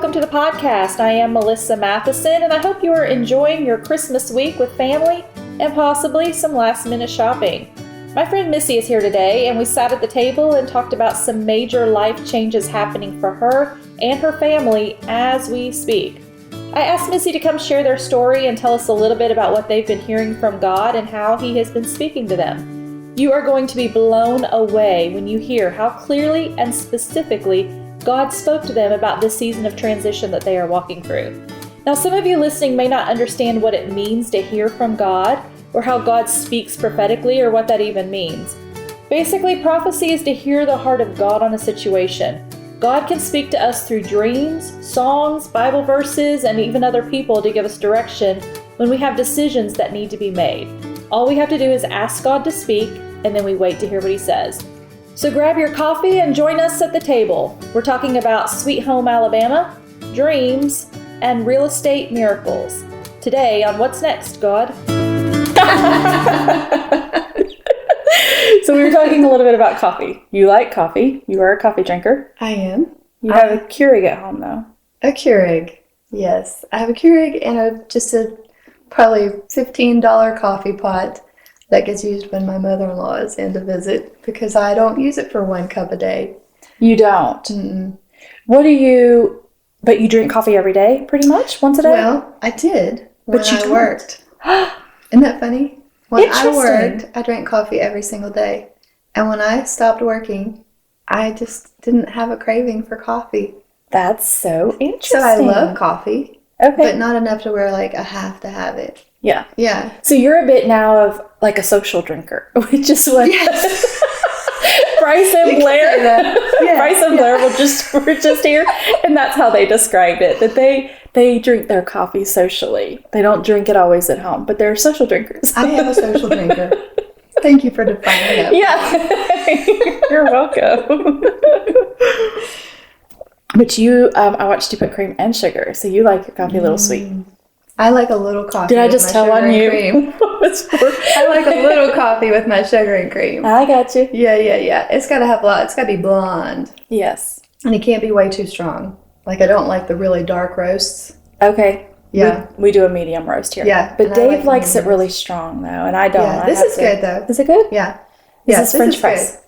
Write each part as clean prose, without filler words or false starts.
welcome to the podcast. I am Melissa Matheson, and I hope you are enjoying your Christmas week with family and possibly some last-minute shopping. My friend Missy is here today, and we sat at the table and talked about some major life changes happening for her and her family as we speak. I asked Missy to come share their story and tell us a little bit about what they've been hearing from God and how He has been speaking to them. You are going to be blown away when you hear how clearly and specifically God spoke to them about this season of transition that they are walking through. Now, some of you listening may not understand what it means to hear from God or how God speaks prophetically or what that even means. Basically, prophecy is to hear the heart of God on a situation. God can speak to us through dreams, songs, Bible verses, and even other people to give us direction when we have decisions that need to be made. All we have to do is ask God to speak, and then we wait to hear what He says. So grab your coffee and join us at the table. We're talking about Sweet Home Alabama, dreams, and real estate miracles. Today on What's Next, God? So we were talking a little bit about coffee. You like coffee. You are a coffee drinker. I am. You have a Keurig at home, though. A Keurig, yes. I have a Keurig and just a probably $15 coffee pot that gets used when my mother-in-law is in to visit because I don't use it for 1 cup a day. You don't? Mm-mm. But you drink coffee every day, pretty much? Once a day? Well, I did when But you I worked. Isn't that funny? When I worked, I drank coffee every single day. And when I stopped working, I just didn't have a craving for coffee. That's so interesting. So I love coffee, okay, but not enough to where like I have to have it. Yeah. Yeah. So you're a bit now of like a social drinker, which is what Bryce and Blair. Yeah. Bryce and Blair were just here, and that's how they described it. That they drink their coffee socially. They don't drink it always at home, but they're social drinkers. I am a social drinker. Thank you for defining that. Yeah, you're welcome. But you, I watched you put cream and sugar, so you like your coffee a little sweet. I like a little coffee. Did I just tell on you? I like a little coffee with my sugar and cream. I got you. Yeah. It's got to have a lot. It's got to be blonde. Yes. And it can't be way too strong. Like, I don't like the really dark roasts. Okay. Yeah. We do a medium roast here. Yeah. But Dave likes it really strong, though, and I don't. Yeah, this is good, though. Is it good? Yeah. This is French press. Good.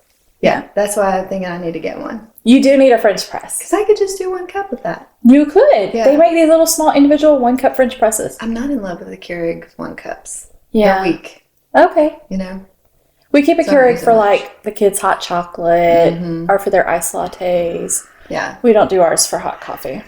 Yeah, that's why I'm thinking I need to get one. You do need a French press. Because I could just do 1 cup with that. You could. Yeah. They make these little small individual 1-cup French presses. I'm not in love with the Keurig 1 cups. Yeah. They're weak. Okay. You know? We keep a Keurig for like the kids' hot chocolate or for their iced lattes. Yeah. We don't do ours for hot coffee.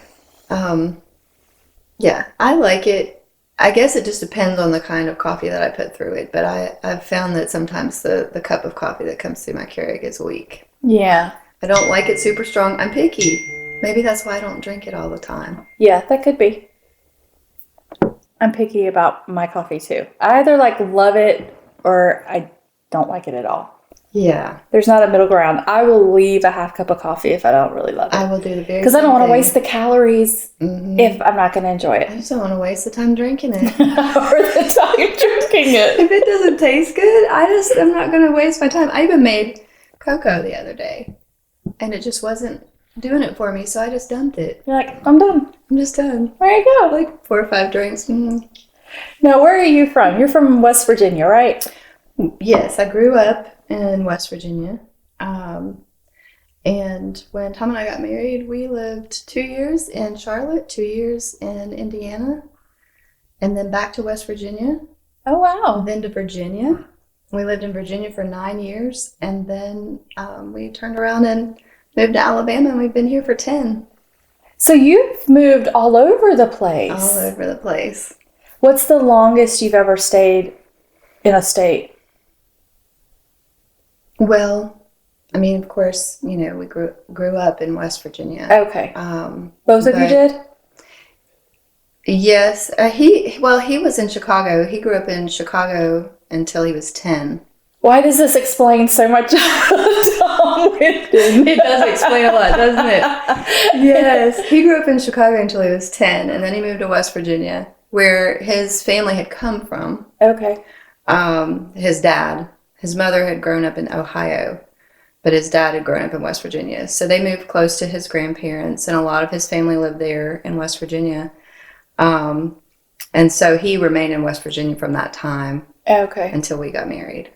Yeah, I like it. I guess it just depends on the kind of coffee that I put through it, but I've found that sometimes the cup of coffee that comes through my Keurig is weak. Yeah. I don't like it super strong. I'm picky. Maybe that's why I don't drink it all the time. Yeah, that could be. I'm picky about my coffee too. I either love it or I don't like it at all. Yeah. There's not a middle ground. I will leave a half cup of coffee if I don't really love it. I will do the very because I don't want to waste the calories if I'm not going to enjoy I it. just don't want to waste the time drinking it. Or the time drinking it. If it doesn't taste good, I'm not going to waste my time. I even made cocoa the other day, and it just wasn't doing it for me, so I just dumped it. You're like, I'm done. I'm just done. There you go. Like 4 or 5 drinks. Now, where are you from? You're from West Virginia, right? Yes, I grew up in West Virginia. And when Tom and I got married, we lived 2 years in Charlotte, 2 years in Indiana, and then back to West Virginia. Oh, wow. Then to Virginia. We lived in Virginia for 9 years, and then we turned around and moved to Alabama, and we've been here for 10. So you've moved all over the place. All over the place. What's the longest you've ever stayed in a state? Well, I mean, of course, we grew up in West Virginia. Okay. Both of you did? Yes. He was in Chicago. He grew up in Chicago until he was 10. Why does this explain so much of Tom Windon? It does explain a lot, doesn't it? Yes. He grew up in Chicago until he was 10, and then he moved to West Virginia, where his family had come from. Okay. His dad. His mother had grown up in Ohio. but his dad had grown up in West Virginia. So they moved close to his grandparents, and a lot of his family lived there in West Virginia. And so he remained in West Virginia from that time Okay. until we got married.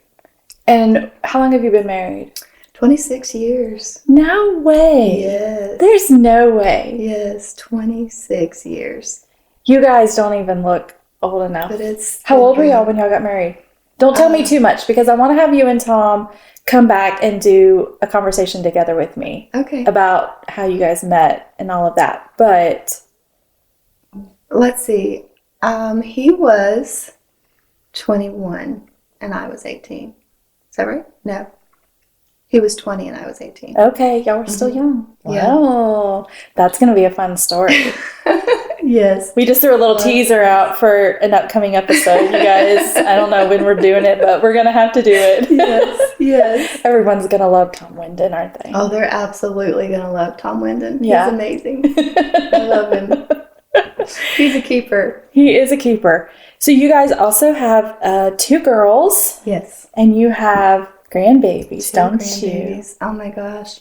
And how long have you been married? 26 years. No way. Yes. There's no way. Yes, 26 years. You guys don't even look old enough. But it's... How old were y'all when y'all got married? Don't tell me too much, because I want to have you and Tom come back and do a conversation together with me Okay. about how you guys met and all of that. But Let's see. He was 21 and I was 18. Is that right? No. He was 20 and I was 18. okay, y'all were still young. Yeah. Wow. That's going to be a fun story. Yes. We just threw a little teaser out for an upcoming episode, you guys. I don't know when we're doing it, but we're going to have to do it. Yes. Yes. Everyone's going to love Tom Windon, aren't they? Oh, they're absolutely going to love Tom Windon. Yeah. He's amazing. I love him. He's a keeper. He is a keeper. So you guys also have 2 girls, Yes. and you have grandbabies, don't you? Grandbabies. Oh my gosh.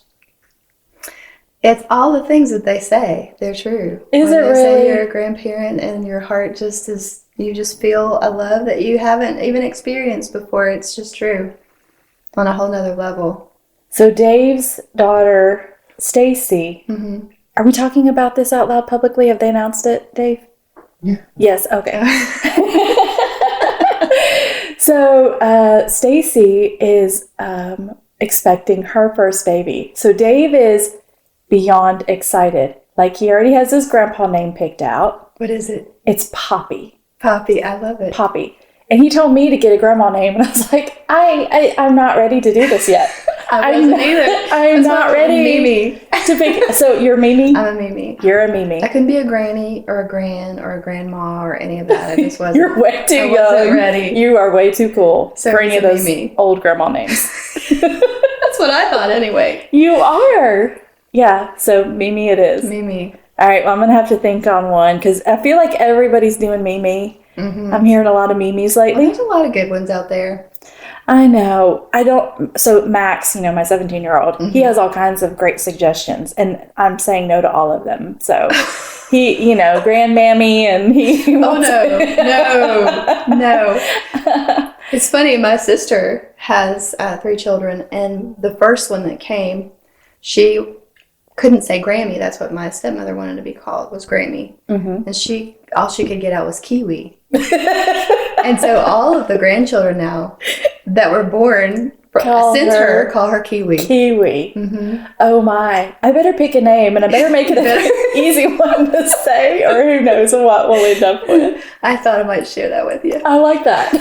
It's all the things that they say. They're true. Is When it they say really? you're a grandparent and your heart just is, you just feel a love that you haven't even experienced before. It's just true on a whole nother level. So Dave's daughter, Stacy, Mm-hmm. are we talking about this out loud publicly? Have they announced it, Dave? Yeah. Yes, okay. So Stacy is expecting her first baby. So Dave is beyond excited. Like, he already has his grandpa name picked out. What is it? It's Poppy. Poppy. I love it. Poppy. And he told me to get a grandma name, and I was like, I'm not ready to do this yet. I wasn't either. I'm not ready Mimi. to pick. So you're Mimi? I'm a Mimi. You're a Mimi. I couldn't be a granny or a gran or a grandma or any of that. I just wasn't. You're way too I young. wasn't ready. You are way too cool So for any of it's a those Mimi. old grandma names. That's what I thought anyway. You are. Yeah, so Mimi it is. Mimi. All right, well, I'm going to have to think on one, because I feel like everybody's doing Mimi. Mm-hmm. I'm hearing a lot of Mimis lately. There's a lot of good ones out there. I know. So Max, my 17-year-old, Mm-hmm. he has all kinds of great suggestions, and I'm saying no to all of them. So he, grandmammy, and he Oh, wants no. It's funny. My sister has 3 children, and the first one that came, she couldn't say Grammy. That's what my stepmother wanted to be called, was Grammy. Mm-hmm. And all she could get out was Kiwi. And so all of the grandchildren now that were born Call since her call her Kiwi. Kiwi. Mm-hmm. Oh my. I better pick a name, and I better make it an easy one to say, or who knows what we'll end up with. I thought I might share that with you. I like that.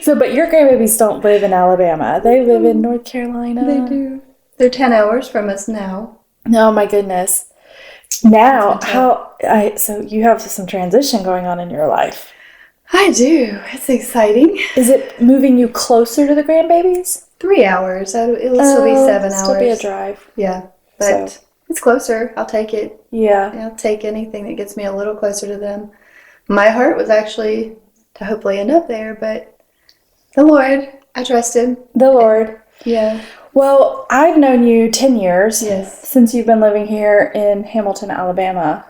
So, but your grandbabies don't live in Alabama. They live in North Carolina. They do. They're 10 hours from us now. Oh my goodness. Now, so you have some transition going on in your life. I do. It's exciting. Is it moving you closer to the grandbabies? 3 hours. It'll still be 7 hours. Still be a drive. Yeah, but it's closer. I'll take it. Yeah. I'll take anything that gets me a little closer to them. My heart was actually to hopefully end up there, but the Lord, I trusted. The Lord. Yeah. Well, I've known you 10 years. Yes. Since you've been living here in Hamilton, Alabama.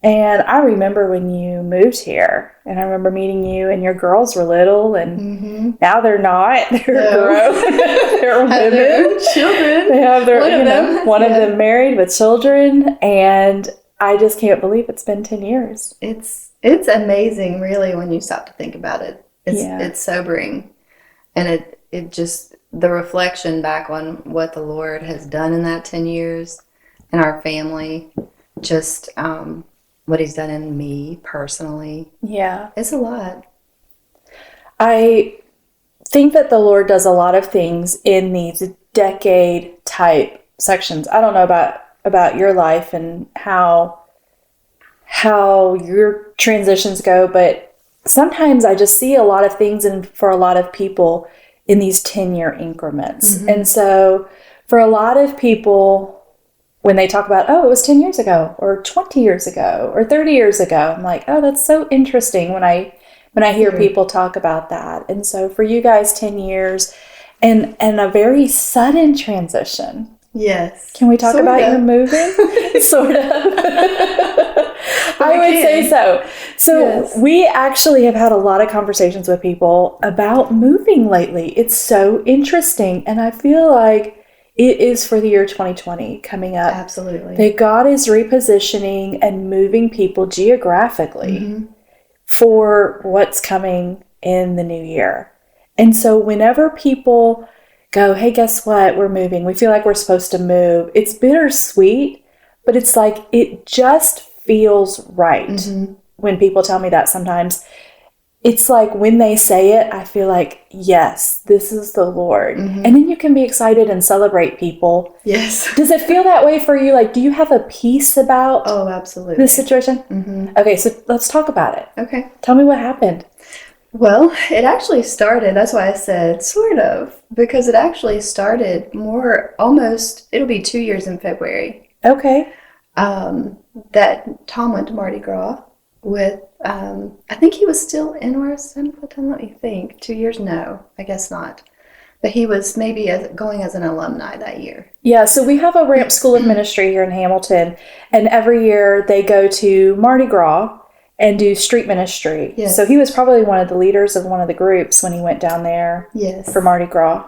And I remember when you moved here, and I remember meeting you, and your girls were little, and now they're not. They're grown. They're women. Their own children. They have their, one of Yeah. them married with children, and I just can't believe it's been 10 years. It's amazing, really, when you stop to think about it. It's sobering, and it just, the reflection back on what the Lord has done in that 10 years, and our family, just what He's done in me personally. Yeah. It's a lot. I think that the Lord does a lot of things in these decade type sections. I don't know about your life and how your transitions go, but sometimes I just see a lot of things, and for a lot of people, in these 10-year increments. Mm-hmm. And so for a lot of people, when they talk about, it was 10 years ago, or 20 years ago, or 30 years ago, I'm like, oh, that's so interesting when I hear people talk about that. And so for you guys, 10 years, and a very sudden transition. Yes. Can we talk Sort about of. your moving? Sort of. I would say so. So Yes. we actually have had a lot of conversations with people about moving lately. It's so interesting. And I feel like it is for the year 2020 coming up. Absolutely. That God is repositioning and moving people geographically for what's coming in the new year. And so whenever people go, hey, guess what? We're moving. We feel like we're supposed to move. It's bittersweet, but it's like it just feels right when people tell me that sometimes. It's like when they say it, I feel like, yes, this is the Lord. And then you can be excited and celebrate people. Yes. Does it feel that way for you? Like, do you have a peace about Oh, absolutely. this situation? Okay, so let's talk about it. Okay. Tell me what happened. Well, it actually started, that's why I said sort of, because it actually started almost, it'll be 2 years in February, Okay. that Tom went to Mardi Gras with, I think he was still in RSM at the time, let me think. 2 years? No, I guess not. But he was maybe going as an alumni that year. Yeah, so we have a Ramp School of Ministry here in Hamilton, and every year they go to Mardi Gras and do street ministry. Yes. So he was probably one of the leaders of one of the groups when he went down there Yes. for Mardi Gras.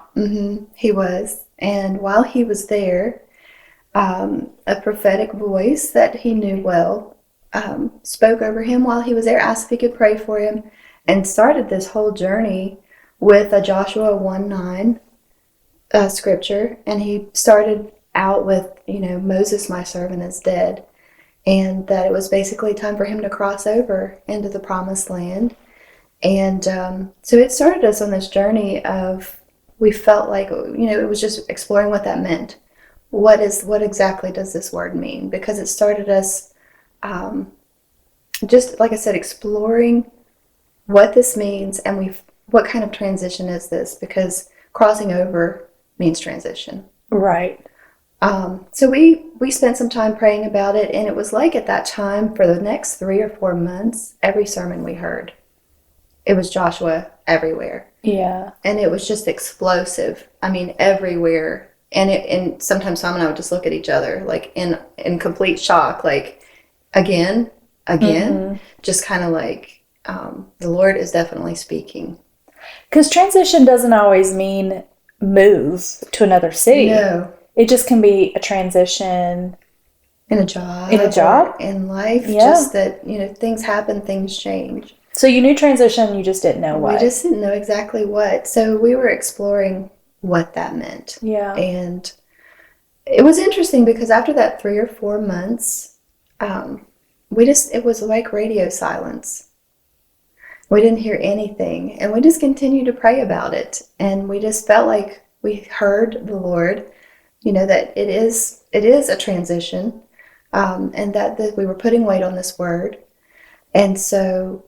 He was. And while he was there, a prophetic voice that he knew well spoke over him while he was there, asked if he could pray for him, and started this whole journey with a Joshua 1:9 scripture. And he started out with, Moses, my servant, is dead. And that it was basically time for him to cross over into the promised land. And so it started us on this journey of, we felt like, it was just exploring what that meant. What exactly does this word mean? Because it started us, just like I said, exploring what this means and what kind of transition is this? Because crossing over means transition. Right. So we spent some time praying about it, and it was like at that time, for the next 3 or 4 months, every sermon we heard, it was Joshua everywhere. Yeah. And it was just explosive. I mean, everywhere. And sometimes Tom and I would just look at each other, like in complete shock, like, again, just kind of like, the Lord is definitely speaking. Because transition doesn't always mean move to another city. No. It just can be a transition In a job. or in life. Yeah. Just that, things happen, things change. So you knew transition, you just didn't know what. We just didn't know exactly what. So we were exploring what that meant. Yeah. And it was interesting because after that 3 or 4 months, it was like radio silence. We didn't hear anything, and we just continued to pray about it. And we just felt like we heard the Lord, that it is a transition, and that we were putting weight on this word. And so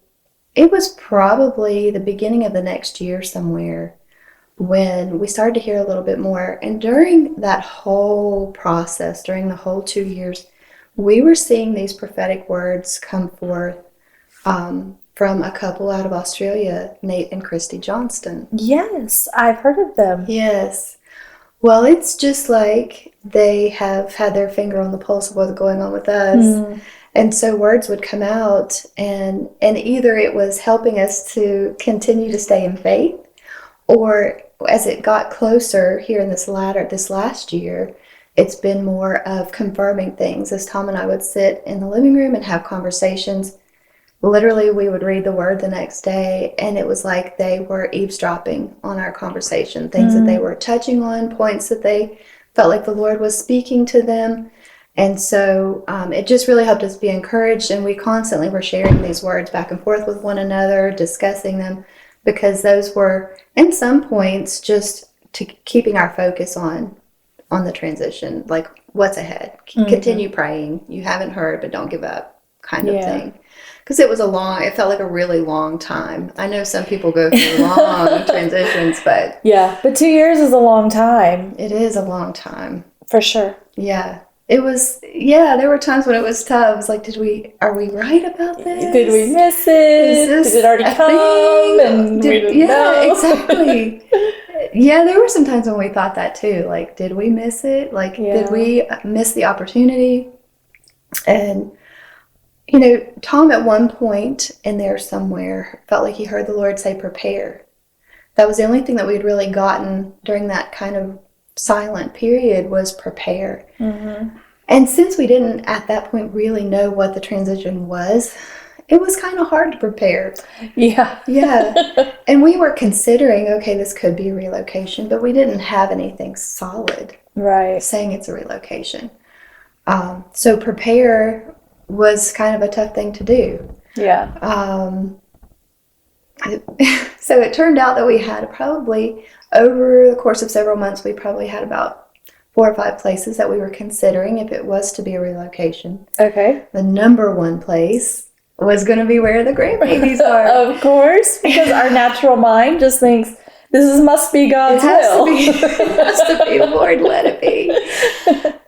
it was probably the beginning of the next year somewhere when we started to hear a little bit more. And during that whole process, during the whole 2 years, we were seeing these prophetic words come forth from a couple out of Australia, Nate and Christy Johnston. Yes, I've heard of them. Yes. Well, it's just like they have had their finger on the pulse of what's going on with us. And so words would come out, and either it was helping us to continue to stay in faith, or as it got closer here in this last year, it's been more of confirming things. As Tom and I would sit in the living room and have conversations, literally we would read the word the next day, and it was like they were eavesdropping on our conversation, things that they were touching on, points that they felt like the Lord was speaking to them. And so it just really helped us be encouraged, and we constantly were sharing these words back and forth with one another, discussing them, because those were, in some points, just to keeping our focus on the transition, like what's ahead. Continue praying. You haven't heard, but don't give up, kind of thing. Because it felt like a really long time. I know some people go through long transitions, but... Yeah, but 2 years is a long time. It is a long time. For sure. Yeah. It was, there were times when it was tough. It was like, are we right about this? Did we miss it? Did it already come? And we didn't know. Exactly. yeah, there were some times when we thought that too. Like, did we miss it? Like, did we miss the opportunity? And, Tom at one point in there somewhere felt like he heard the Lord say, prepare. That was the only thing that we'd really gotten during that kind of silent period was prepare. Mm-hmm. And since we didn't at that point really know what the transition was, it was kind of hard to prepare. Yeah. Yeah. And we were considering, okay, this could be a relocation, but we didn't have anything solid saying it's a relocation. So prepare was kind of a tough thing to do. Yeah. So it turned out that we had probably, over the course of several months, we probably had about 4 or 5 places that we were considering if it was to be a relocation. Okay. The number one place was going to be where the grandbabies are. Of course, because our natural mind just thinks, must be God's will. It has to be. Lord, let it be.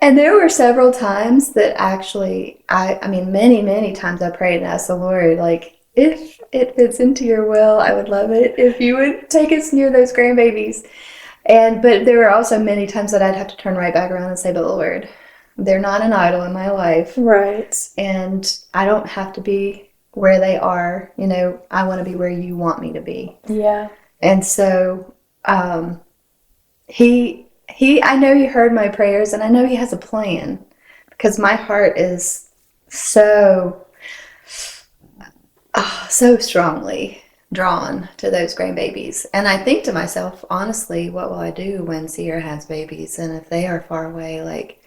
And there were several times that actually, many, many times I prayed and asked the Lord, like, if it fits into your will, I would love it if you would take us near those grandbabies. But there were also many times that I'd have to turn right back around and say, but Lord, they're not an idol in my life. Right. And I don't have to be where they are. I want to be where you want me to be. Yeah. And so he I know he heard my prayers, and I know he has a plan, because my heart is so strongly drawn to those grandbabies. And I think to myself, honestly, what will I do when Sierra has babies? And if they are far away, like,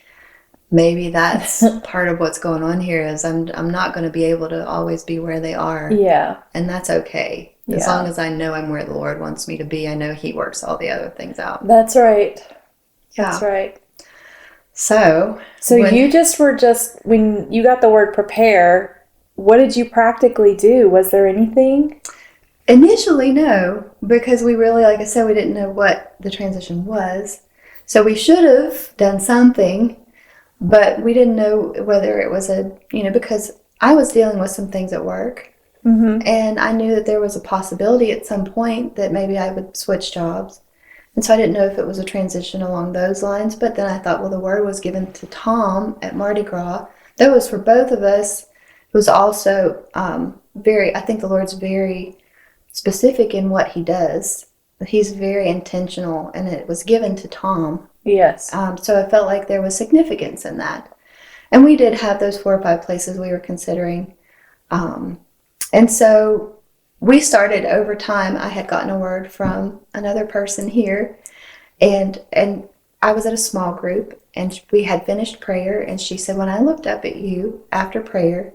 maybe that's part of what's going on here is I'm not going to be able to always be where they are. Yeah. And that's okay. As long as I know I'm where the Lord wants me to be, I know he works all the other things out. That's right. Yeah. That's right. So when you got the word prepare, what did you practically do? Was there anything? Initially, no, because we really, like I said, we didn't know what the transition was. So we should have done something, but we didn't know whether it was because I was dealing with some things at work. Mm-hmm. And I knew that there was a possibility at some point that maybe I would switch jobs. And so I didn't know if it was a transition along those lines. But then I thought, well, the word was given to Tom at Mardi Gras. That was for both of us. It was also I think the Lord's very specific in what he does. He's very intentional, and it was given to Tom. Yes. So I felt like there was significance in that. And we did have those 4 or 5 places we were considering. And so we started over time. I had gotten a word from another person here, and I was at a small group, and we had finished prayer, and she said, when I looked up at you after prayer,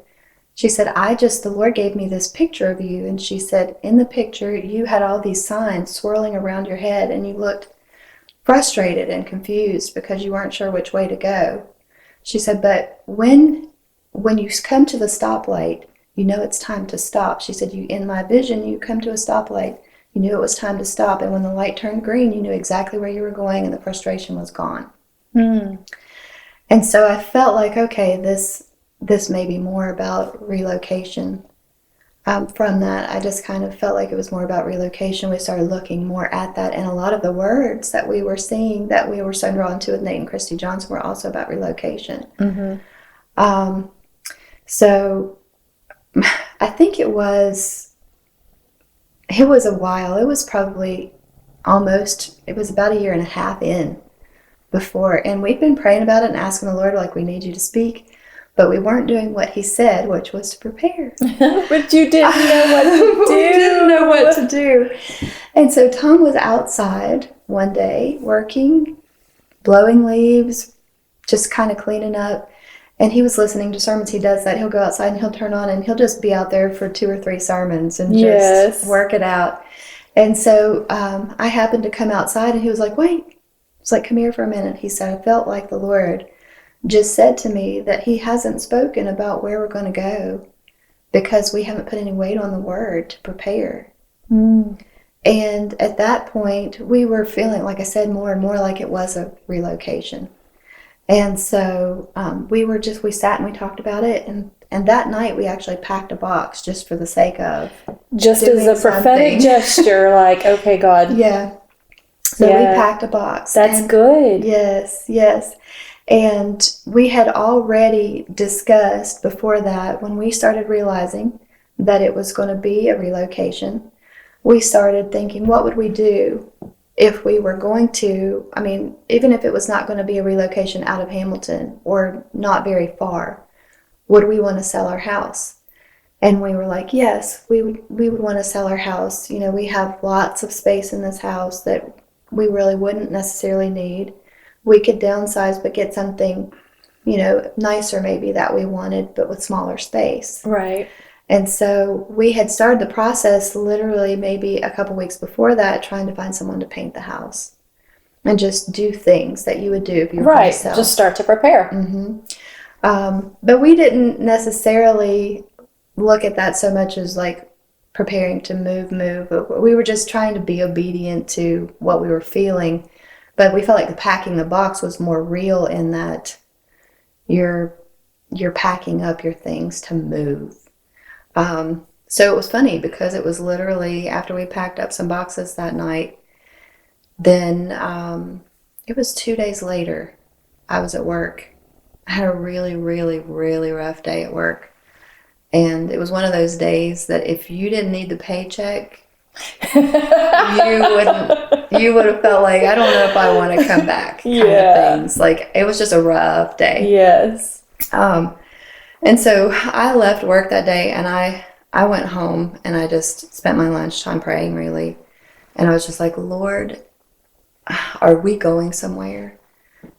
she said, the Lord gave me this picture of you. And she said, in the picture, you had all these signs swirling around your head, and you looked frustrated and confused because you weren't sure which way to go. She said, but when you come to the stoplight, you know it's time to stop. She said, in my vision, you come to a stoplight, you knew it was time to stop. And when the light turned green, you knew exactly where you were going, and the frustration was gone. Mm. And so I felt like, okay, this may be more about relocation. From that, I just kind of felt like it was more about relocation. We started looking more at that, and a lot of the words that we were seeing that we were so drawn to with Nate and Christy Johnson were also about relocation. Mm-hmm. So I think it was a while. It was probably it was about 1.5 years in before, and we'd been praying about it and asking the Lord, like, we need you to speak. But we weren't doing what he said, which was to prepare. But you didn't know what to do. We didn't know what to do. And so Tom was outside one day working, blowing leaves, just kind of cleaning up. And he was listening to sermons. He does that. He'll go outside and he'll turn on and he'll just be out there for 2 or 3 sermons and just work it out. And so I happened to come outside, and he was like, wait. It's like, come here for a minute. He said, I felt like the Lord just said to me that he hasn't spoken about where we're going to go because we haven't put any weight on the word to prepare. Mm. And at that point, we were feeling, like I said, more and more like it was a relocation. And so we sat and we talked about it. And that night we actually packed a box just for the sake of just as a prophetic gesture, like, okay, God. Yeah. So we Yeah. packed a box. That's and good. Yes, yes. And we had already discussed before that, when we started realizing that it was going to be a relocation, we started thinking, what would we do if we were going to, I mean, even if it was not going to be a relocation out of Hamilton or not very far, would we want to sell our house? And we were like, yes, we would want to sell our house. You know, we have lots of space in this house that we really wouldn't necessarily need. We could downsize but get something, you know, nicer maybe that we wanted, but with smaller space. Right. And so we had started the process literally maybe a couple weeks before that, trying to find someone to paint the house and just do things that you would do if you were going to Right. sell. Just start to prepare. But we didn't necessarily look at that so much as like preparing to move. We were just trying to be obedient to what we were feeling. But we felt like the packing the box was more real in that you're packing up your things to move. So it was funny because it was literally after we packed up some boxes that night, then it was 2 days later, I was at work. I had a really, really, really rough day at work. And it was one of those days that if you didn't need the paycheck, you would have felt like, I don't know if I want to come back kind of things. Like, it was just a rough day. Yes. And so I left work that day and I went home and I just spent my lunchtime praying, really. And I was just like, Lord, are we going somewhere?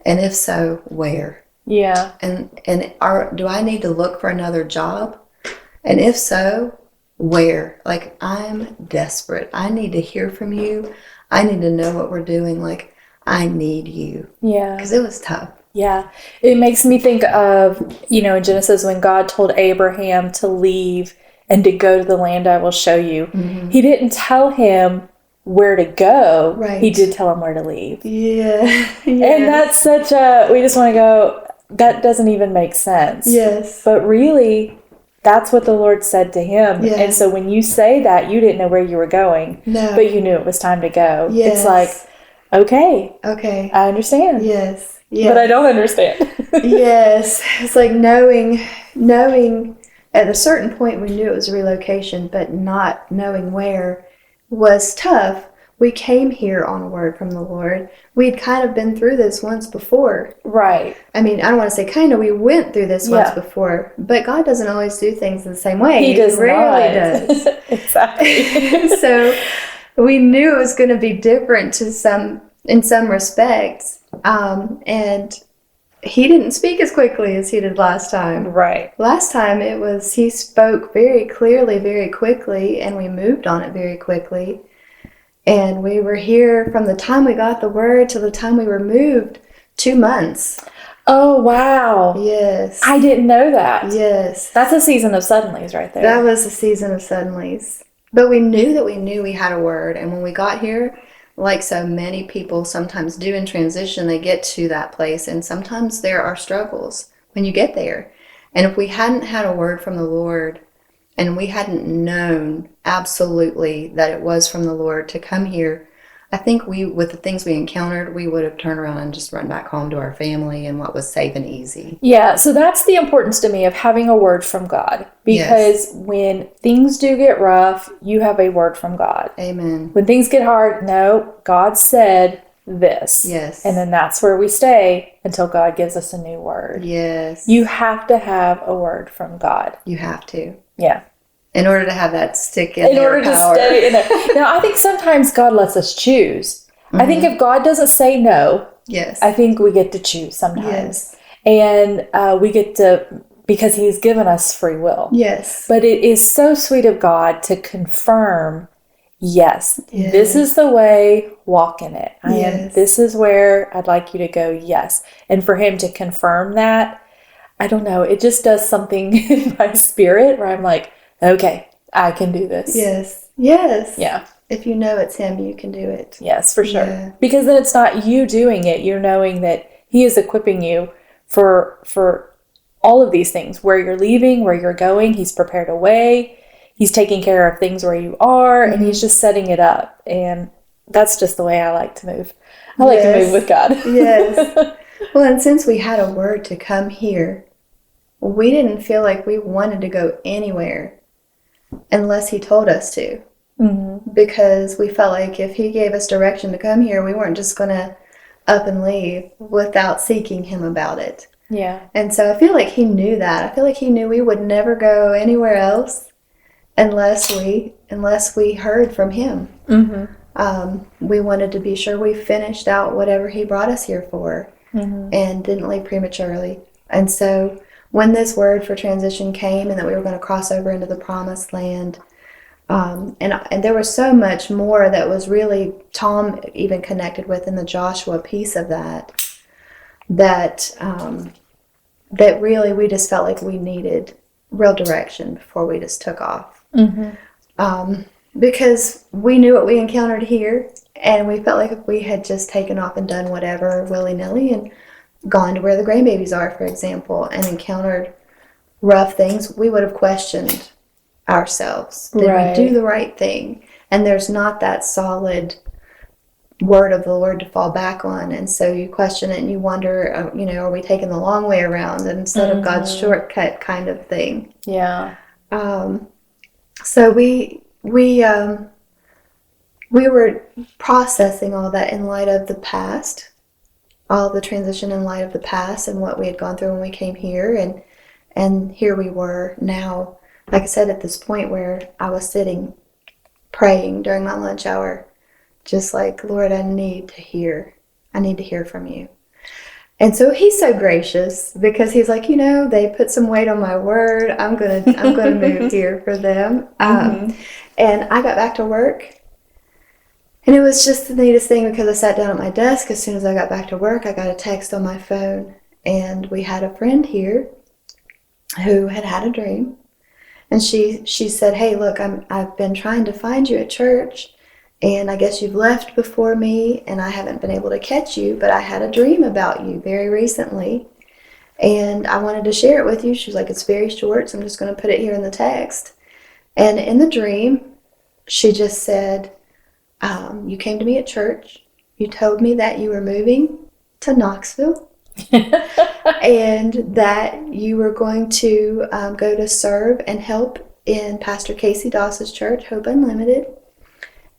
And if so, where? Yeah. And do I need to look for another job? And if so, where? Like, I'm desperate. I need to hear from you. I need to know what we're doing. Like, I need you. Yeah. Because it was tough. Yeah. It makes me think of, you know, in Genesis when God told Abraham to leave and to go to the land I will show you. Mm-hmm. He didn't tell him where to go. Right. He did tell him where to leave. Yeah. And that's such we just want to go, that doesn't even make sense. Yes. But really, that's what the Lord said to him. Yes. And so when you say that, you didn't know where you were going. No. But you knew it was time to go. Yes. It's like, okay. I understand. Yes. But I don't understand. Yes. It's like knowing at a certain point we knew it was a relocation, but not knowing where was tough. We came here on a word from the Lord. We'd kind of been through this once before. Right. I mean, I don't want to say kind of, we went through this once before, but God doesn't always do things the same way. He does rarely not. does. Exactly. So we knew it was going to be different in some respects. And he didn't speak as quickly as he did last time. Right. Last time he spoke very clearly, very quickly, and we moved on it very quickly. And we were here from the time we got the word to the time we were moved, 2 months. Oh, wow. Yes. I didn't know that. Yes. That's a season of suddenlies right there. That was a season of suddenlies. But we knew we had a word. And when we got here, like so many people sometimes do in transition, they get to that place. And sometimes there are struggles when you get there. And if we hadn't had a word from the Lord, and we hadn't known absolutely that it was from the Lord to come here, I think with the things we encountered, we would have turned around and just run back home to our family and what was safe and easy. Yeah, so that's the importance to me of having a word from God. Because when things do get rough, you have a word from God. Amen. When things get hard, no, God said this. Yes. And then that's where we stay until God gives us a new word. Yes. You have to have a word from God. You have to. Yeah. In order to have that stick in order to stay in there. Now, I think sometimes God lets us choose. Mm-hmm. I think if God doesn't say no, I think we get to choose sometimes. Yes. And we get to, because he's given us free will. Yes. But it is so sweet of God to confirm, yes, this is the way, walk in it. This is where I'd like you to go, yes. And for him to confirm that, I don't know, it just does something in my spirit where I'm like, okay, I can do this. Yes. Yes. Yeah. If you know it's him, you can do it. Yes, for sure. Yeah. Because then it's not you doing it. You're knowing that he is equipping you for all of these things. Where you're leaving, where you're going, he's prepared a way. He's taking care of things where you are, and he's just setting it up. And That's just the way I like to move. I like to move with God. Yes. Well, and since we had a word to come here, we didn't feel like we wanted to go anywhere unless he told us to. Mm-hmm. Because we felt like if he gave us direction to come here, we weren't just going to up and leave without seeking him about it. Yeah. And so I feel like he knew that. I feel like he knew we would never go anywhere else unless we heard from him. Mm-hmm. We wanted to be sure we finished out whatever he brought us here for, and didn't leave prematurely. And so when this word for transition came and that we were going to cross over into the promised land, and there was so much more that was really Tom even connected with in the Joshua piece of that really we just felt like we needed real direction before we just took off. Because we knew what we encountered here, and we felt like if we had just taken off and done whatever willy-nilly and gone to where the grandbabies are, for example, and encountered rough things, we would have questioned ourselves. Did we do the right thing? And there's not that solid word of the Lord to fall back on, and so you question it and you wonder, are we taking the long way around instead of God's shortcut kind of thing? Yeah. So we were processing all that in light of the past, all the transition in light of the past and what we had gone through when we came here, and here we were now, like I said, at this point where I was sitting praying during my lunch hour, just like, Lord, I need to hear from you. And so he's so gracious because he's like, they put some weight on my word. I'm gonna move here for them. And I got back to work, and it was just the neatest thing because I sat down at my desk. As soon as I got back to work, I got a text on my phone, and we had a friend here who had a dream, and she said, "Hey, look, I've been trying to find you at church, and I guess you've left before me, and I haven't been able to catch you, but I had a dream about you very recently, and I wanted to share it with you." She was like, "It's very short, so I'm just going to put it here in the text." And in the dream, she just said, "You came to me at church. You told me that you were moving to Knoxville, and that you were going to go to serve and help in Pastor Casey Doss's church, Hope Unlimited.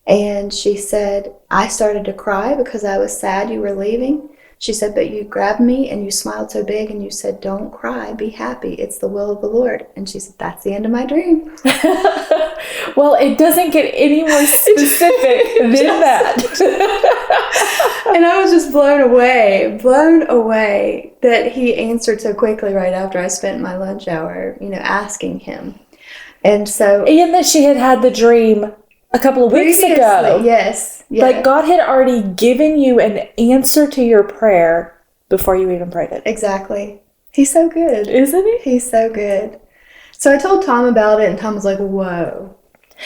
And she said, I started to cry because I was sad you were leaving. She said, but you grabbed me and you smiled so big and you said, don't cry, be happy. It's the will of the Lord." And she said, that's the end of my dream. Well, it doesn't get any more specific than that. And I was just blown away that he answered so quickly right after I spent my lunch hour, asking him. And so... And that she had the dream a couple of weeks ago. Yes. Yeah. Like God had already given you an answer to your prayer before you even prayed it. Exactly. He's so good. Isn't he? He's so good. So I told Tom about it, and Tom was like, whoa.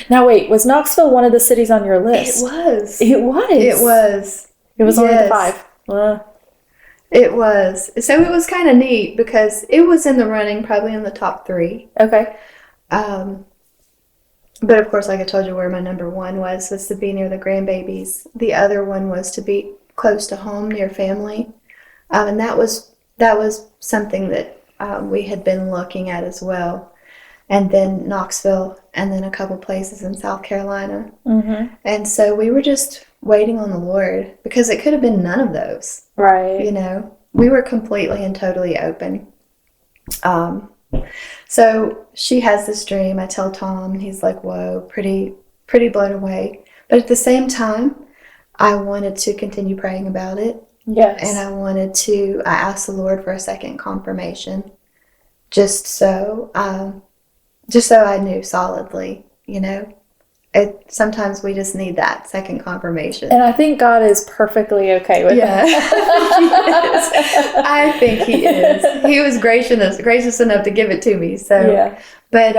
Now wait, was Knoxville one of the cities on your list? It was. It was? It was. It was only the 5. It was. So it was kind of neat because it was in the running, probably in the top 3. Okay. But of course, like I told you, where my number 1 was to be near the grandbabies. The other one was to be close to home, near family. And that was something that we had been looking at as well. And then Knoxville, and then a couple places in South Carolina. Mm-hmm. And so we were just waiting on the Lord because it could have been none of those. Right. We were completely and totally open. So she has this dream. I tell Tom, and he's like, whoa, pretty blown away. But at the same time, I wanted to continue praying about it. Yes. And I asked the Lord for a second confirmation, just so I knew solidly, Sometimes we just need that second confirmation. And I think God is perfectly okay with that. He is. I think he is. He was gracious enough to give it to me. So, yeah. But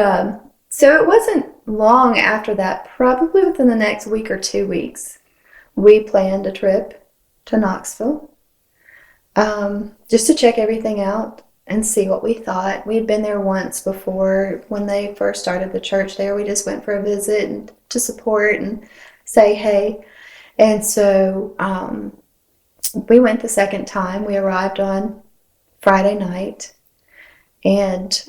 so it wasn't long after that, probably within the next week or 2 weeks, we planned a trip to Knoxville, just to check everything out and see what we thought. We had been there once before when they first started the church there. We just went for a visit and to support and say hey. And so we went the second time. We arrived on Friday night and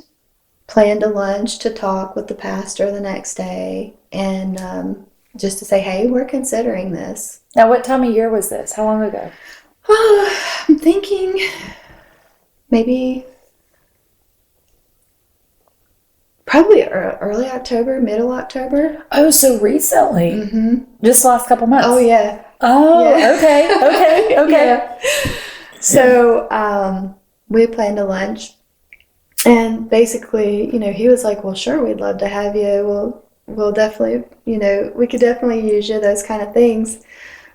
planned a lunch to talk with the pastor the next day, and just to say, hey, we're considering this. Now, what time of year was this? How long ago? I'm thinking maybe probably early October, middle October. Oh, so recently. Mm-hmm. Just the last couple months. Oh, yeah. Oh, Yeah. okay. Yeah. So we planned a lunch, and basically, he was like, well, sure, we'd love to have you. We'll definitely, we could definitely use you, those kind of things.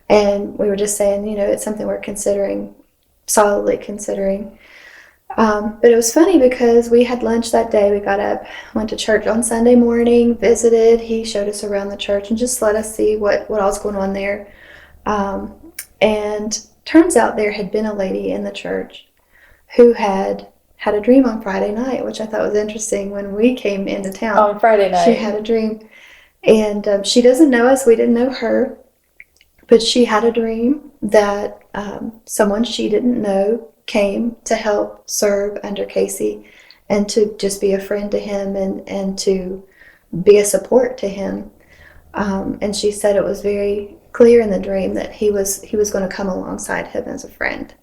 And we were just saying, it's something we're considering, solidly considering. But it was funny because we had lunch that day. We got up, went to church on Sunday morning, visited. He showed us around the church and just let us see what all was going on there. And turns out there had been a lady in the church who had a dream on Friday night, which I thought was interesting. When we came into town on Friday night, she had a dream. And she doesn't know us. We didn't know her. But she had a dream that someone she didn't know came to help serve under Casey and to just be a friend to him and to be a support to him. And she said it was very clear in the dream that he was going to come alongside him as a friend.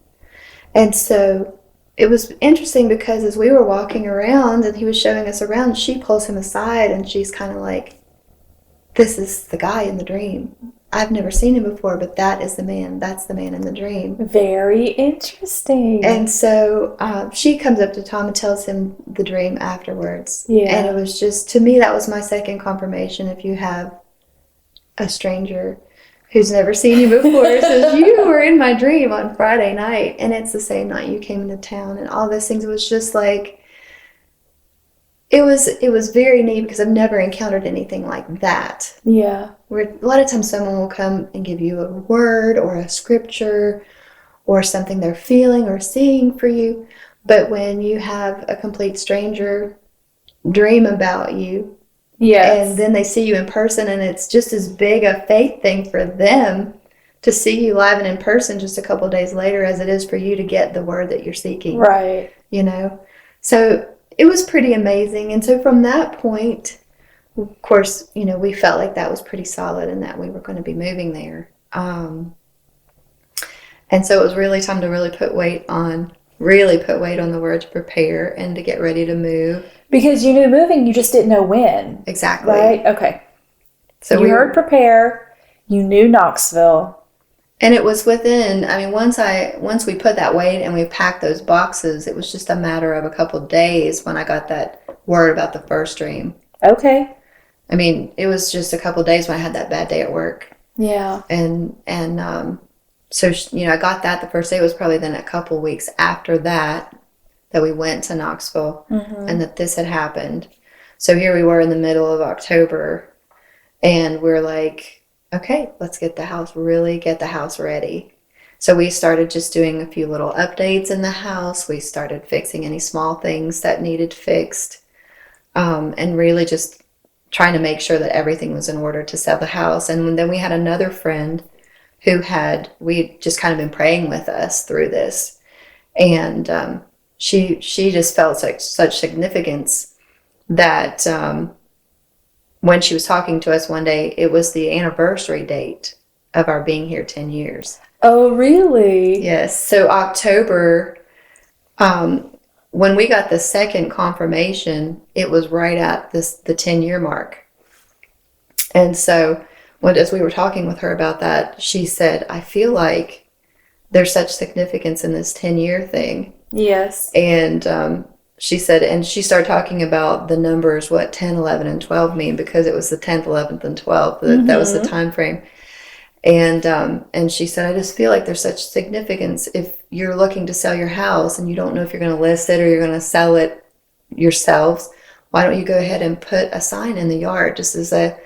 And so it was interesting because as we were walking around and he was showing us around, she pulls him aside and she's kind of like, this is the guy in the dream. I've never seen him before, but that is the man. That's the man in the dream. Very interesting. And so she comes up to Tom and tells him the dream afterwards. Yeah. And it was just, to me, that was my second confirmation. If you have a stranger who's never seen you before says, you were in my dream on Friday night, and it's the same night you came into town, and all those things, it was just like, it was very neat because I've never encountered anything like that. Yeah. Where a lot of times someone will come and give you a word or a scripture or something they're feeling or seeing for you. But when you have a complete stranger dream about you, yes, and then they see you in person, and it's just as big a faith thing for them to see you live and in person just a couple of days later as it is for you to get the word that you're seeking. Right. So it was pretty amazing. And so from that point, of course, we felt like that was pretty solid and that we were going to be moving there. And so it was really time to really put weight on the word to prepare and to get ready to move. Because you knew moving, you just didn't know when. Exactly. Right? Okay. So you heard prepare, you knew Knoxville. And it was within, once we put that weight and we packed those boxes, it was just a matter of a couple of days when I got that word about the first dream. Okay. It was just a couple of days when I had that bad day at work. Yeah. And so, I got that the first day. It was probably then a couple of weeks after that we went to Knoxville, mm-hmm. and that this had happened. So here we were in the middle of October, and we're like, okay, let's get the house ready. So we started just doing a few little updates in the house. We started fixing any small things that needed fixed, and really just trying to make sure that everything was in order to sell the house. And then we had another friend who we just kind of been praying with us through this. And she just felt such significance that when she was talking to us one day, it was the anniversary date of our being here 10 years. Oh, really? Yes. So October, when we got the second confirmation, it was right at the 10-year mark. And so as we were talking with her about that, she said, I feel like there's such significance in this 10-year thing. Yes. And she said, and she started talking about the numbers, what 10, 11, and 12 mean, because it was the 10th, 11th, and 12th. Mm-hmm. That was the time frame. And she said, I just feel like there's such significance. If you're looking to sell your house and you don't know if you're going to list it or you're going to sell it yourselves, why don't you go ahead and put a sign in the yard just as an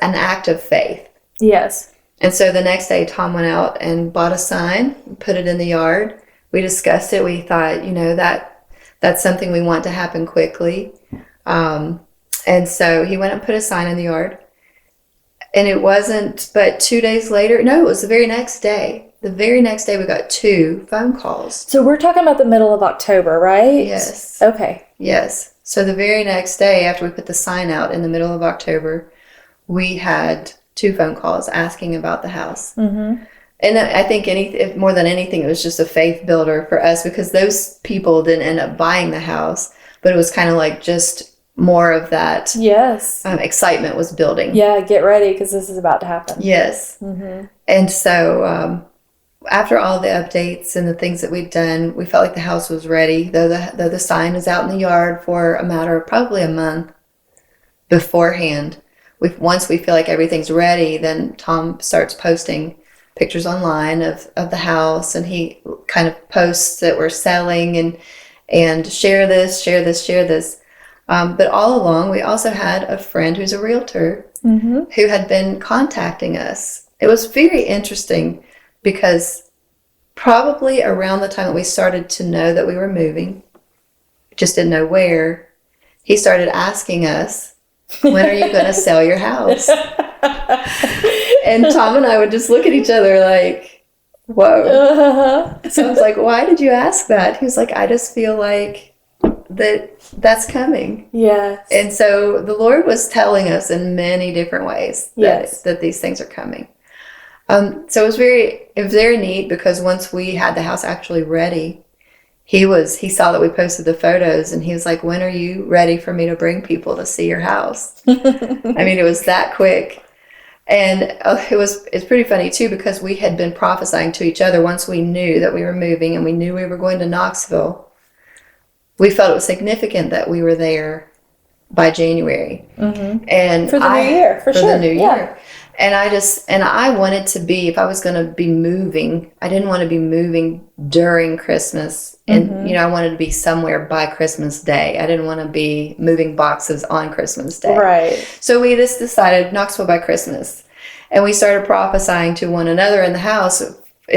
act of faith? Yes. And so the next day, Tom went out and bought a sign, put it in the yard. We discussed it. We thought, that's something we want to happen quickly. And so he went and put a sign in the yard. And it wasn't but 2 days later. No, it was the very next day. The very next day we got 2 phone calls. So we're talking about the middle of October, right? Yes. Okay. Yes. So the very next day after we put the sign out in the middle of October, we had 2 phone calls asking about the house. Mm-hmm. And I think more than anything, it was just a faith builder for us because those people didn't end up buying the house, but it was kind of like just more of that Yes. excitement was building. Yeah, get ready because this is about to happen. Yes. Mm-hmm. And so after all the updates and the things that we'd done, we felt like the house was ready, though the sign is out in the yard for a matter of probably a month beforehand. Once we feel like everything's ready, then Tom starts posting pictures online of the house, and he kind of posts that we're selling and share this. But all along, we also had a friend who's a realtor Mm-hmm. who had been contacting us. It was very interesting because probably around the time that we started to know that we were moving, just didn't know where, he started asking us, when are you going to sell your house? And Tom and I would just look at each other like, whoa. Uh-huh. So I was like, why did you ask that? He was like, I just feel like that's coming. Yes. And so the Lord was telling us in many different ways that these things are coming. So it was very neat because once we had the house actually ready, he saw that we posted the photos and he was like, when are you ready for me to bring people to see your house? I mean, it was that quick. And it's pretty funny too, because we had been prophesying to each other once we knew that we were moving and we knew we were going to Knoxville. We felt it was significant that we were there by January. Mm-hmm. And for the new year, for sure. The new year. And I wanted to be, if I was going to be moving, I didn't want to be moving during Christmas. And, Mm-hmm. I wanted to be somewhere by Christmas Day. I didn't want to be moving boxes on Christmas Day. Right. So we just decided Knoxville by Christmas. And we started prophesying to one another in the house,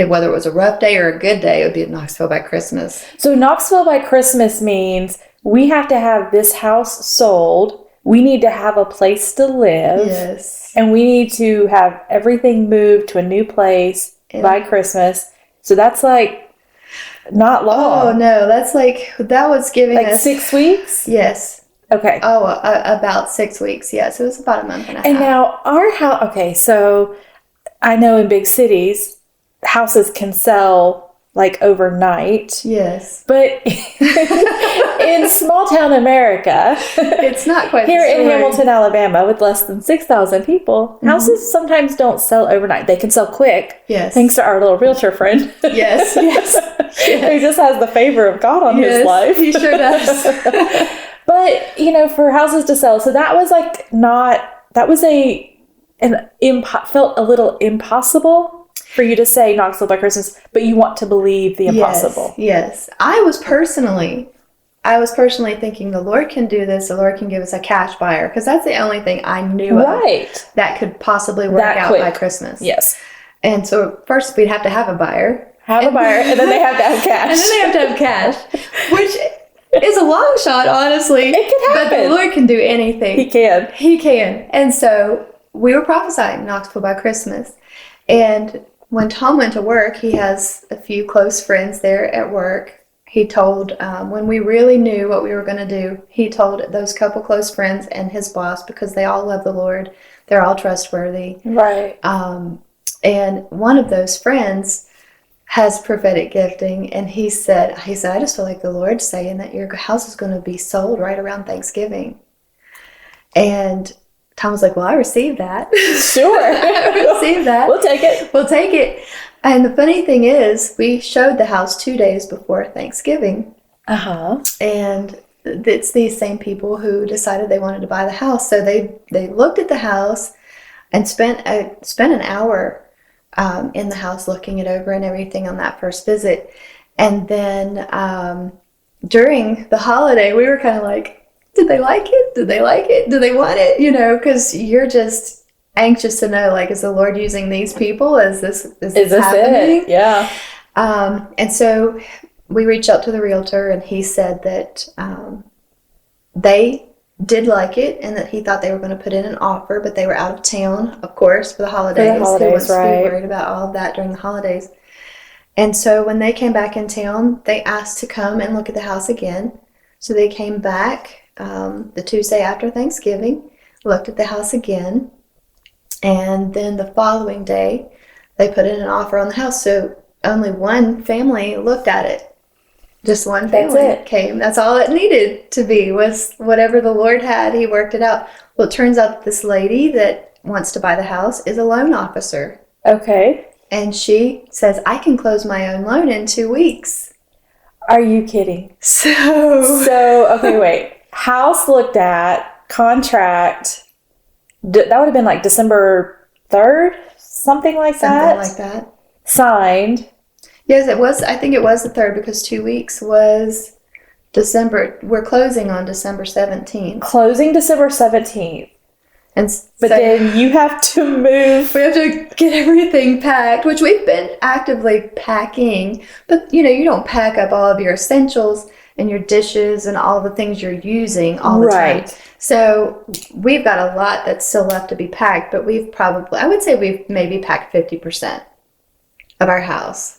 whether it was a rough day or a good day, it would be at Knoxville by Christmas. So Knoxville by Christmas means we have to have this house sold. We need to have a place to live. Yes. And we need to have everything moved to a new place by Christmas. So that's like not long. Oh, no. That was giving like us 6 weeks? Yes. Okay. Oh, about 6 weeks. Yes. It was about a month and a half. And now our house, okay, so I know in big cities, houses can sell like overnight. Yes. But in small town America, it's not quite here the in story. Hamilton, Alabama, with less than 6,000 people, houses sometimes don't sell overnight. They can sell quick. Yes. Thanks to our little realtor friend. Yes. Yes. Who just has the favor of God on his life. He sure does. But, for houses to sell. So that was felt a little impossible for you to say Knoxville by Christmas, but you want to believe the impossible. Yes. I was personally thinking the Lord can do this. The Lord can give us a cash buyer because that's the only thing I knew of that could possibly work out by Christmas. Yes. And so first we'd have to have a buyer. And then they have to have cash. And then they have to have cash, which is a long shot, honestly. It can happen. But the Lord can do anything. He can. He can. And so we were prophesying Knoxville by Christmas. And when Tom went to work, he has a few close friends there at work. He told, when we really knew what we were going to do, he told those couple close friends and his boss, because they all love the Lord. They're all trustworthy. Right. And one of those friends has prophetic gifting. And he said, I just feel like the Lord's saying that your house is going to be sold right around Thanksgiving. And Tom was like, well, I received that. Sure. I received that. We'll take it. And the funny thing is, we showed the house 2 days before Thanksgiving. Uh-huh. And it's these same people who decided they wanted to buy the house. So they looked at the house and spent an hour in the house looking it over and everything on that first visit. And then during the holiday, we were kind of like, did they like it? Did they like it? Do they want it? Because you're just anxious to know, like, is the Lord using these people? Is this happening? It? Yeah. And so we reached out to the realtor, and he said that they did like it and that he thought they were going to put in an offer, but they were out of town, of course, for the holidays. He wants to be worried about all of that during the holidays. And so when they came back in town, they asked to come and look at the house again. So they came back the Tuesday after Thanksgiving, looked at the house again, and then the following day, they put in an offer on the house. So only one family looked at it. Just one family came. That's all it needed to be, was whatever the Lord had, he worked it out. Well, it turns out that this lady that wants to buy the house is a loan officer. Okay. And she says, I can close my own loan in 2 weeks. Are you kidding? So okay, wait. House looked at, contract, that would have been like December 3rd, something like that? Something like that. Signed. Yes, it was. I think it was the 3rd because 2 weeks was December. We're closing on December 17th. Closing December 17th. But then you have to move. We have to get everything packed, which we've been actively packing. But, you don't pack up all of your essentials and your dishes and all the things you're using all the time. So we've got a lot that's still left to be packed, but I would say we've maybe packed 50% of our house.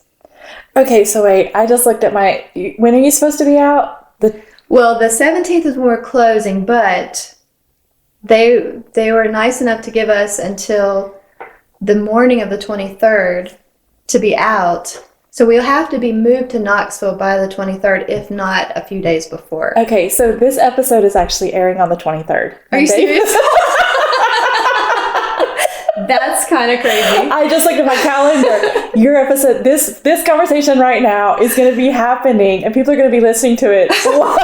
Okay, so wait, I just looked at when are you supposed to be out? Well, the 17th is when we're closing, but they were nice enough to give us until the morning of the 23rd to be out. So we'll have to be moved to Knoxville by the 23rd, if not a few days before. Okay, so this episode is actually airing on the 23rd. Are you serious? That's kind of crazy. I just looked at my calendar. Your episode, this conversation right now is going to be happening, and people are going to be listening to it while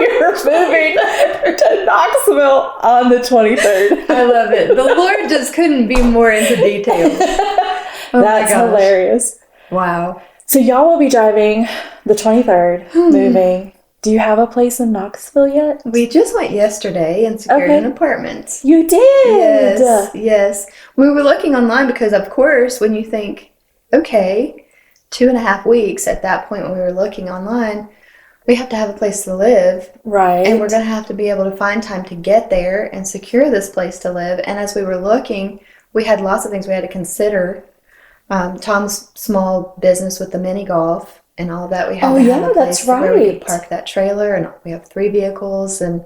you're moving to Knoxville on the 23rd. I love it. The Lord just couldn't be more into detail. That's hilarious. Wow. So y'all will be driving the 23rd, moving. Do you have a place in Knoxville yet? We just went yesterday and secured an apartment. You did? Yes. We were looking online because, of course, when you think, okay, 2.5 weeks at that point when we were looking online, we have to have a place to live. Right. And we're going to have to be able to find time to get there and secure this place to live. And as we were looking, we had lots of things we had to consider. Tom's small business with the mini golf and all that. We had to have a place where we could park that trailer, and we have 3 vehicles, and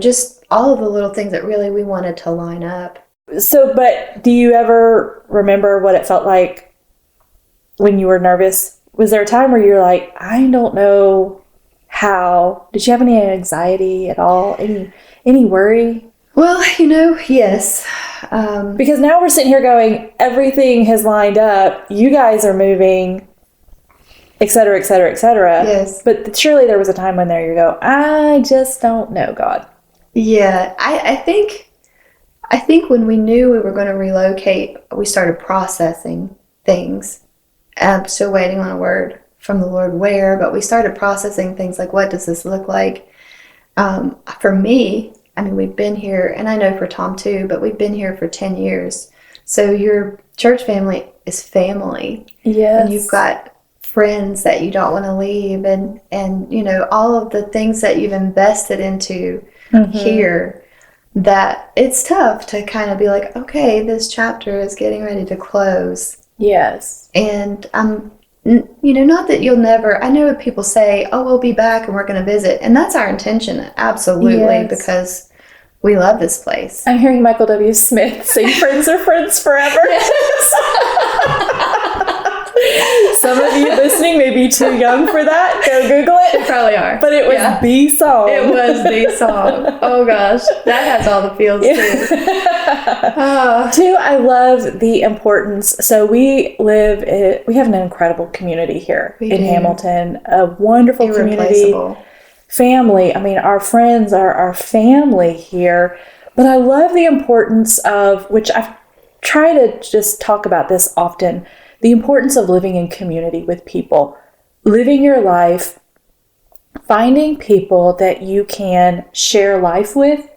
just all of the little things that really we wanted to line up. So, but do you ever remember what it felt like when you were nervous? Was there a time where you're like, I don't know how? Did you have any anxiety at all? Any worry? Well, yes. Because now we're sitting here going, everything has lined up. You guys are moving, et cetera, et cetera, et cetera. Yes. But surely there was a time when you go, I just don't know, God. Yeah. I think when we knew we were going to relocate, we started processing things. I'm still waiting on a word from the Lord where, but we started processing things like, what does this look like? For me, we've been here, and I know for Tom too, but we've been here for 10 years. So your church family is family. Yes. And you've got friends that you don't want to leave, and all of the things that you've invested into here, that it's tough to kind of be like, okay, this chapter is getting ready to close. Yes. And not that you'll never, I know people say, oh, we'll be back and we're going to visit. And that's our intention, absolutely, because we love this place. I'm hearing Michael W. Smith say, friends are friends forever. Some of you listening may be too young for that. Go Google it. They probably are. But it was the song. It was the song. Oh gosh, that has all the feels too. Too, I love the importance. So we have an incredible community here in Hamilton. A wonderful community. Family. Our friends are our family here. But I love the importance of, which I've tried to just talk about this often, the importance of living in community with people, living your life, finding people that you can share life with,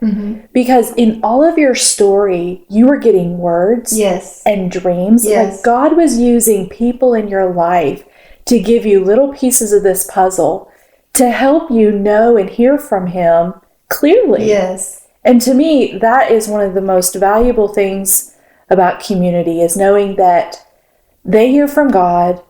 because in all of your story, you were getting words and dreams. Yes. Like God was using people in your life to give you little pieces of this puzzle to help you know and hear from Him clearly. Yes. And to me, that is one of the most valuable things about community, is knowing that they hear from God.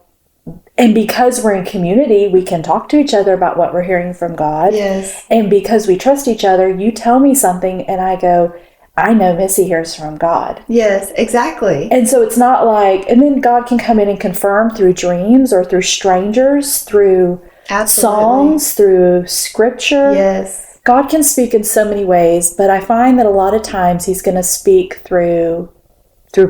And because we're in community, we can talk to each other about what we're hearing from God. Yes. And because we trust each other, you tell me something and I go, I know Missy hears from God. Yes, exactly. And so it's not like, and then God can come in and confirm through dreams or through strangers, through songs, through scripture. Yes. God can speak in so many ways, but I find that a lot of times he's going to speak through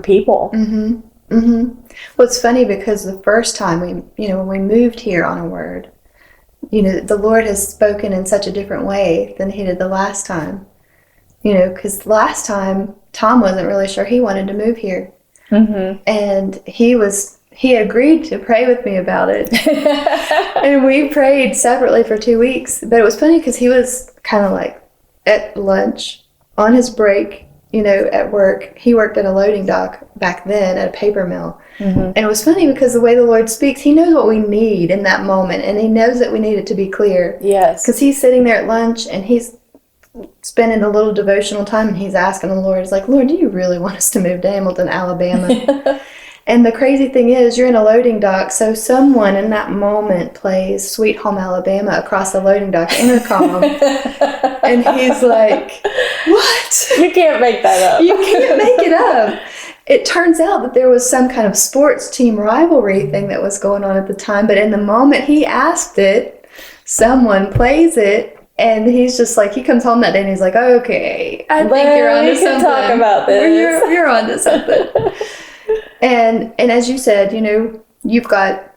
people. Mm-hmm. Mm-hmm. Well, it's funny because the first time when we moved here on a word, the Lord has spoken in such a different way than he did the last time. Because last time Tom wasn't really sure he wanted to move here. Mm-hmm. And he agreed to pray with me about it. And we prayed separately for 2 weeks. But it was funny because he was kind of like at lunch, on his break, at work. He worked at a loading dock back then at a paper mill. Mm-hmm. And it was funny because the way the Lord speaks, he knows what we need in that moment. And he knows that we need it to be clear. Yes. Because he's sitting there at lunch and he's spending a little devotional time and he's asking the Lord, he's like, Lord, do you really want us to move to Hamilton, Alabama? And the crazy thing is, you're in a loading dock, so someone in that moment plays Sweet Home Alabama across the loading dock intercom. And he's like, what? You can't make that up. You can't make it up. It turns out that there was some kind of sports team rivalry thing that was going on at the time, but in the moment he asked it, someone plays it. And he's just like, he comes home that day and he's like, okay, I think you're onto something. We can talk about this. You're onto something. And as you said, you've got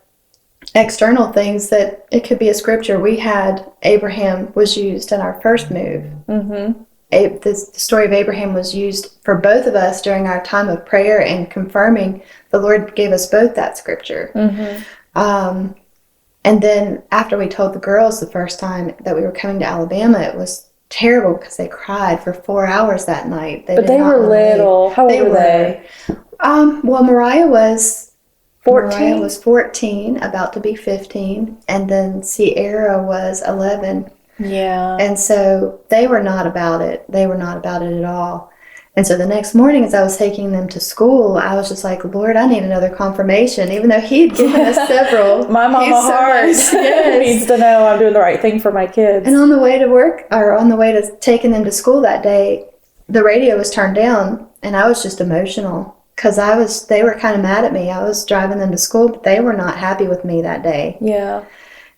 external things that it could be a scripture. We had Abraham was used in our first move. Mm-hmm. The story of Abraham was used for both of us during our time of prayer and confirming. The Lord gave us both that scripture. Mm-hmm. And then after we told the girls the first time that we were coming to Alabama, it was terrible because they cried for 4 hours that night. But they were little. How old were they? Well, Mariah was 14. Mariah was 14, about to be 15, and then Sierra was 11. Yeah. And so they were not about it. They were not about it at all. And so the next morning, as I was taking them to school, I was just like, Lord, I need another confirmation, even though he had given us several. My mama heart needs to know I'm doing the right thing for my kids. And on the way to work, or on the way to taking them to school that day, the radio was turned down, and I was just emotional because they were kind of mad at me. I was driving them to school, but they were not happy with me that day. Yeah.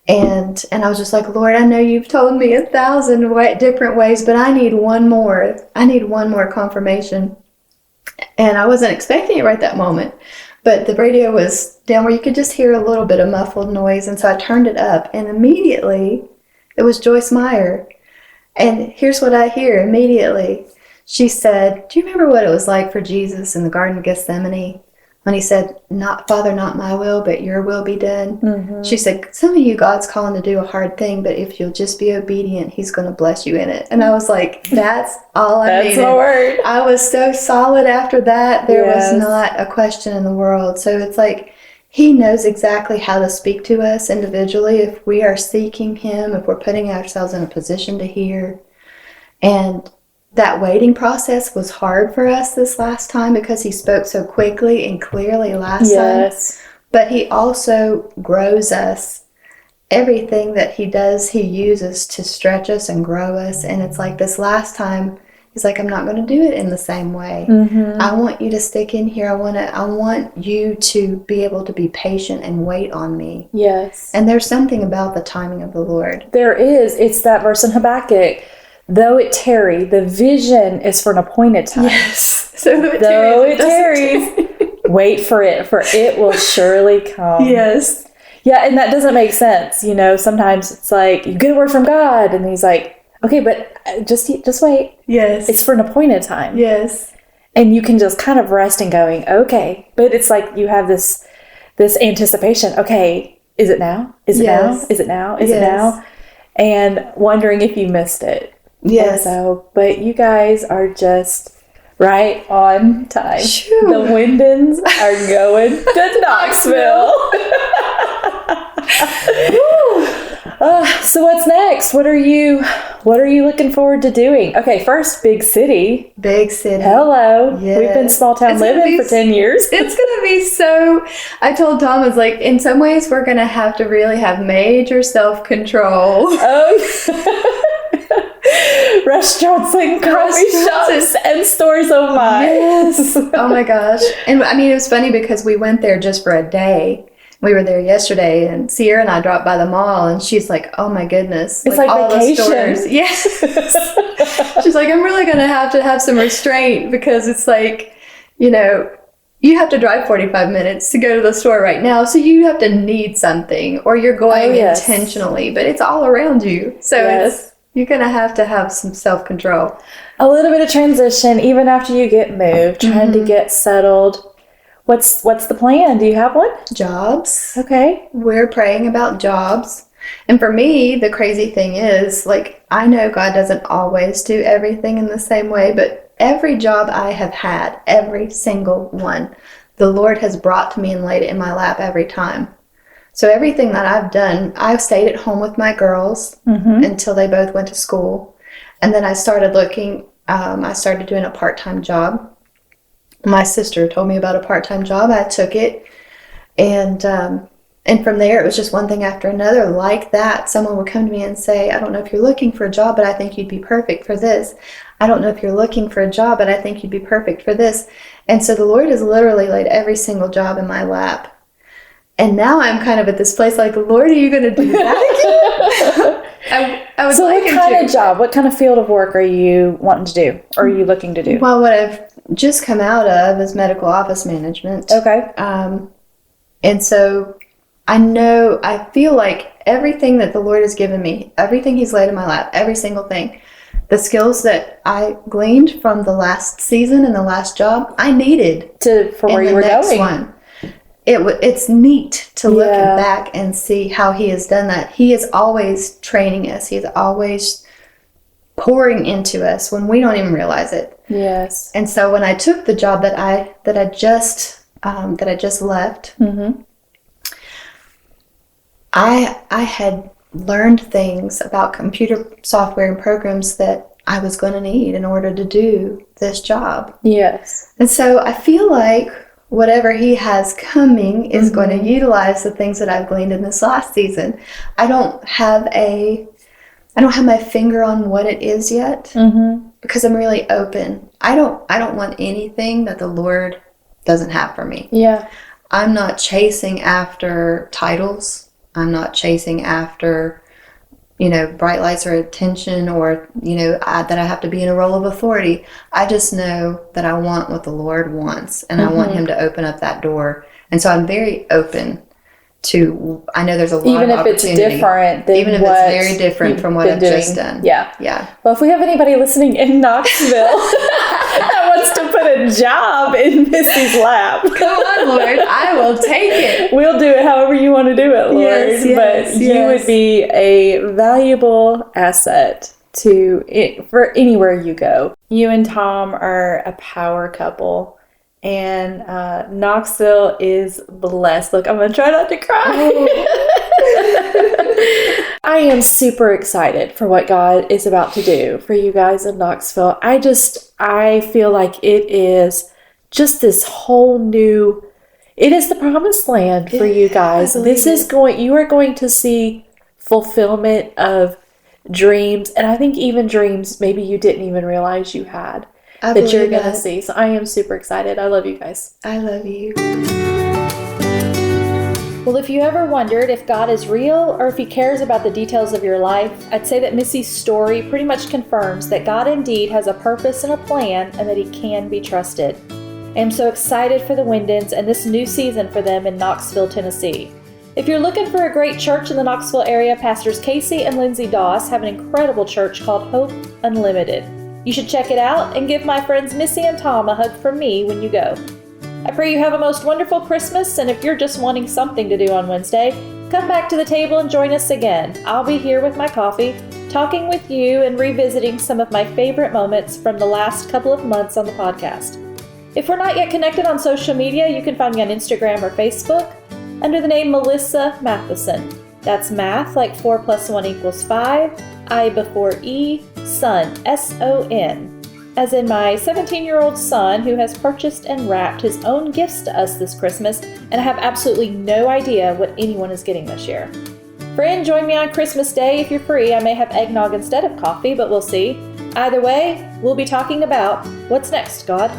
And I was just like, Lord, I know you've told me 1,000 different ways, but I need one more. I need one more confirmation. And I wasn't expecting it right that moment. But the radio was down where you could just hear a little bit of muffled noise. And so I turned it up. And immediately, it was Joyce Meyer. And here's what I hear immediately. She said, do you remember what it was like for Jesus in the Garden of Gethsemane? When he said, Father, not my will, but your will be done. Mm-hmm. She said, some of you, God's calling to do a hard thing, but if you'll just be obedient, he's going to bless you in it. And I was like, that's all I needed. That's the word. I was so solid after that. There was not a question in the world. So it's like, he knows exactly how to speak to us individually if we are seeking him, if we're putting ourselves in a position to hear. And that waiting process was hard for us this last time because he spoke so quickly and clearly last time. But he also grows us. Everything that he does, he uses to stretch us and grow us. And it's like this last time, he's like, I'm not going to do it in the same way. Mm-hmm. I want you to stick in here. I want you to be able to be patient and wait on me. Yes. And there's something about the timing of the Lord. There is. It's that verse in Habakkuk. Though it tarry, the vision is for an appointed time. Yes. So though it tarries, wait for it will surely come. Yes. Yeah, and that doesn't make sense. Sometimes it's like, you get a word from God, and he's like, okay, but just wait. Yes. It's for an appointed time. Yes. And you can just kind of rest and going, okay. But it's like you have this anticipation. Okay, is it now? Is it now? Is it now? Is it now? And wondering if you missed it. Yes. But you guys are just right on time. Shoo. The Windons are going to Knoxville. So what's next? What are you What are you looking forward to doing? Okay, first, big city. Big city. Hello. Yes. We've been small town living for 10 years. It's going to be so... I told Tom, I was like, in some ways, we're going to have to really have major self-control. Oh, restaurants and coffee shops and stores. Oh my. Yes. Oh my gosh. And I mean, it was funny because we went there just for a day. We were there yesterday, and Sierra and I dropped by the mall, and she's like, "Oh my goodness, it's like all vacation." The stores. Yes. She's like, "I'm really going to have some restraint because it's like, you know, you have to drive 45 minutes to go to the store right now, so you have to need something, or you're going intentionally, but it's all around you, so you're going to have some self-control." A little bit of transition, even after you get moved, trying to get settled. What's the plan? Do you have one? Jobs. Okay. We're praying about jobs. And for me, the crazy thing is, like, I know God doesn't always do everything in the same way, but every job I have had, every single one, the Lord has brought to me and laid it in my lap every time. So everything that I've done, I've stayed at home with my girls until they both went to school. And then I started looking, I started doing a part-time job. My sister told me about a part-time job. I took it, and from there, it was just one thing after another like that. Someone would come to me and say, "I don't know if you're looking for a job, but I think you'd be perfect for this. I don't know if you're looking for a job, but I think you'd be perfect for this." And so the Lord has literally laid every single job in my lap. And now I'm kind of at this place like, "Lord, are you going to do that again?" I would so like what kind of job, what kind of field of work are you wanting to do, or are you looking to do? Well, what I've just come out of is medical office management. Okay. And so I feel like everything that the Lord has given me, everything He's laid in my lap, every single thing, the skills that I gleaned from the last season and the last job, I needed for where you were going. One. It's neat to look back and see how He has done that. He is always training us. He's always pouring into us when we don't even realize it. Yes. And so when I took the job that I just left, I had learned things about computer software and programs that I was going to need in order to do this job. Yes. And so I feel like whatever He has coming is going to utilize the things that I've gleaned in this last season. I don't have my finger on what it is yet because I'm really open. I don't want anything that the Lord doesn't have for me. Yeah. I'm not chasing after titles. I'm not chasing after, bright lights or attention or, that I have to be in a role of authority. I just know that I want what the Lord wants, and I want Him to open up that door. And so I'm very open to, I know there's a lot of opportunity. Even if it's different than even if it's very different from what I've just done. Yeah. Yeah. Well, if we have anybody listening in Knoxville that wants to put a job in Missy's lap, come on, Lord, I will take it. We'll do it however you want to do it, Lord. But you would be a valuable asset for anywhere you go. You and Tom are a power couple. And Knoxville is blessed. Look, I'm going to try not to cry. I am super excited for what God is about to do for you guys in Knoxville. I feel like it is just this whole new, it is the promised land for you guys. You are going to see fulfillment of dreams. And I think even dreams maybe you didn't even realize you had. That you're going to see. So I am super excited. I love you guys. I love you. Well, if you ever wondered if God is real or if He cares about the details of your life, I'd say that Missy's story pretty much confirms that God indeed has a purpose and a plan and that He can be trusted. I am so excited for the Windons and this new season for them in Knoxville, Tennessee. If you're looking for a great church in the Knoxville area, Pastors Casey and Lindsay Doss have an incredible church called Hope Unlimited. You should check it out and give my friends Missy and Tom a hug from me when you go. I pray you have a most wonderful Christmas, and if you're just wanting something to do on Wednesday, come back to the table and join us again. I'll be here with my coffee, talking with you and revisiting some of my favorite moments from the last couple of months on the podcast. If we're not yet connected on social media, you can find me on Instagram or Facebook under the name Melissa Matheson. That's math like 4 + 1 = 5, I before E, son, S-O-N. As in my 17-year-old son who has purchased and wrapped his own gifts to us this Christmas, and I have absolutely no idea what anyone is getting this year. Friend, join me on Christmas Day if you're free. I may have eggnog instead of coffee, but we'll see. Either way, we'll be talking about what's next, God.